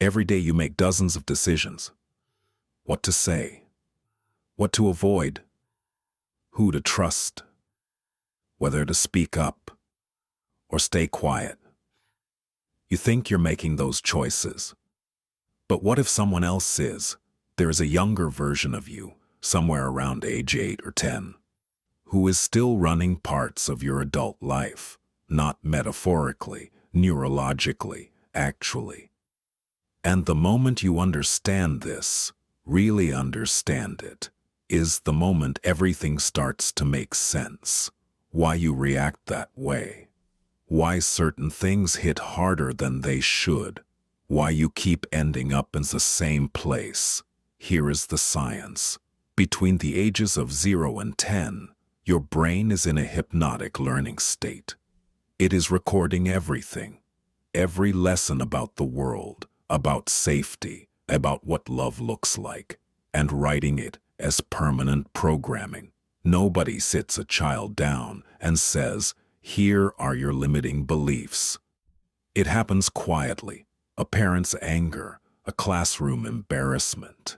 Every day you make dozens of decisions. What to say, what to avoid, who to trust, whether to speak up or stay quiet. You think you're making those choices. But what if someone else is? There is a younger version of you, somewhere around age 8 or 10, who is still running parts of your adult life, not metaphorically, neurologically, actually. And the moment you understand this, really understand it, is the moment everything starts to make sense. Why you react that way. Why certain things hit harder than they should. Why you keep ending up in the same place. Here is the science. Between the ages of 0 and 10, your brain is in a hypnotic learning state. It is recording everything. Every lesson about the world, about safety, about what love looks like, and writing it as permanent programming. Nobody sits a child down and says, "Here are your limiting beliefs." It happens quietly. A parent's anger, a classroom embarrassment,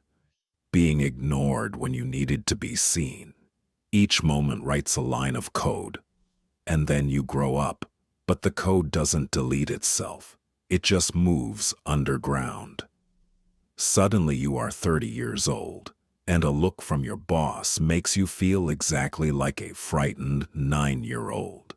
being ignored when you needed to be seen. Each moment writes a line of code, and then you grow up, but the code doesn't delete itself. It just moves underground. Suddenly you are 30 years old, and a look from your boss makes you feel exactly like a frightened 9-year-old.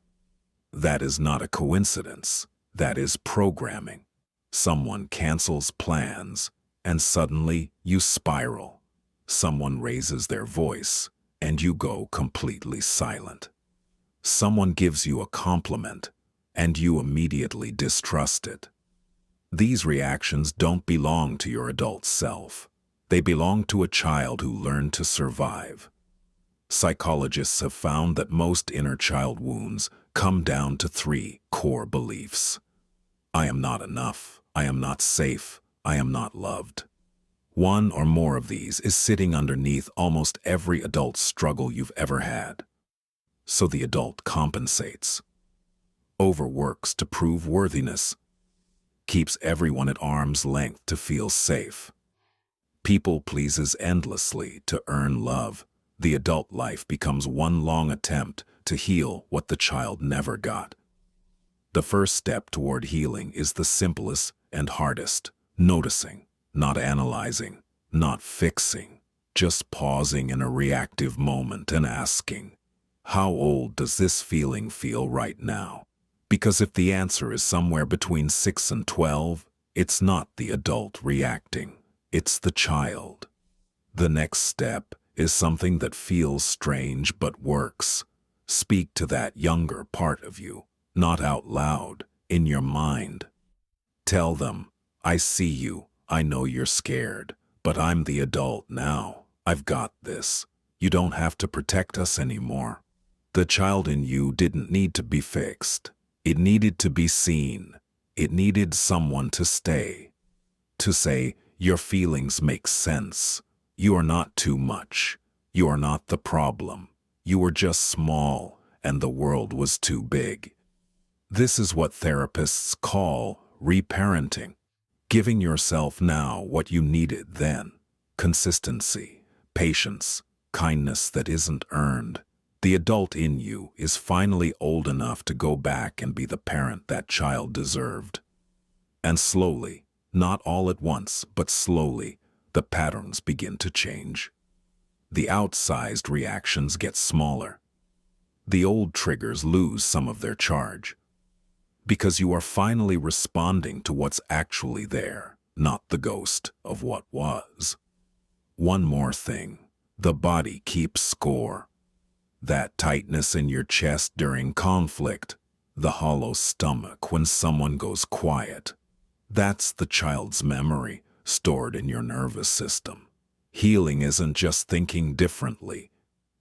That is not a coincidence. That is programming. Someone cancels plans, and suddenly you spiral. Someone raises their voice, and you go completely silent. Someone gives you a compliment, and you immediately distrust it. These reactions don't belong to your adult self. They belong to a child who learned to survive. Psychologists have found that most inner child wounds come down to 3 core beliefs. I am not enough. I am not safe. I am not loved. One or more of these is sitting underneath almost every adult struggle you've ever had. So the adult compensates, overworks to prove worthiness, keeps everyone at arm's length to feel safe. People pleases endlessly to earn love. The adult life becomes one long attempt to heal what the child never got. The first step toward healing is the simplest and hardest: noticing, not analyzing, not fixing, just pausing in a reactive moment and asking, how old does this feeling feel right now? Because if the answer is somewhere between 6 and 12, it's not the adult reacting, it's the child. The next step is something that feels strange but works. Speak to that younger part of you, not out loud, in your mind. Tell them, I see you, I know you're scared, but I'm the adult now. I've got this. You don't have to protect us anymore. The child in you didn't need to be fixed. It needed to be seen. It needed someone to stay. To say, your feelings make sense. You are not too much. You are not the problem. You were just small, and the world was too big. This is what therapists call reparenting. Giving yourself now what you needed then. Consistency, patience, kindness that isn't earned. The adult in you is finally old enough to go back and be the parent that child deserved. And slowly, not all at once, but slowly, the patterns begin to change. The outsized reactions get smaller. The old triggers lose some of their charge. Because you are finally responding to what's actually there, not the ghost of what was. One more thing. The body keeps score. That tightness in your chest during conflict, the hollow stomach when someone goes quiet. That's the child's memory stored in your nervous system. Healing isn't just thinking differently.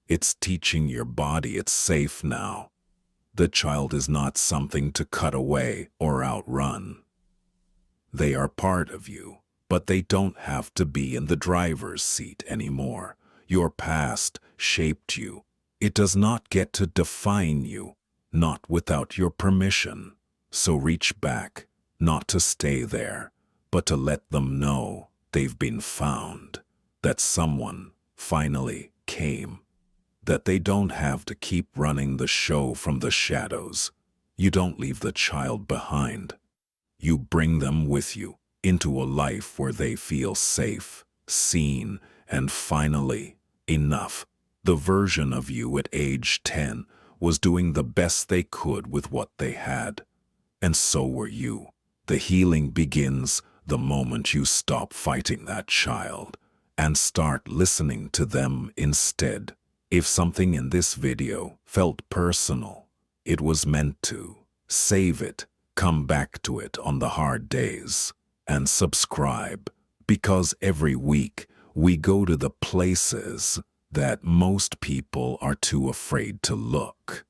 It's teaching your body it's safe now. The child is not something to cut away or outrun. They are part of you, but they don't have to be in the driver's seat anymore. Your past shaped you. It does not get to define you, not without your permission. So reach back, not to stay there, but to let them know they've been found, that someone finally came, that they don't have to keep running the show from the shadows. You don't leave the child behind. You bring them with you into a life where they feel safe, seen, and finally enough. The version of you at age 10 was doing the best they could with what they had. And so were you. The healing begins the moment you stop fighting that child and start listening to them instead. If something in this video felt personal, it was meant to. Save it, come back to it on the hard days, and subscribe, because every week we go to the places that most people are too afraid to look.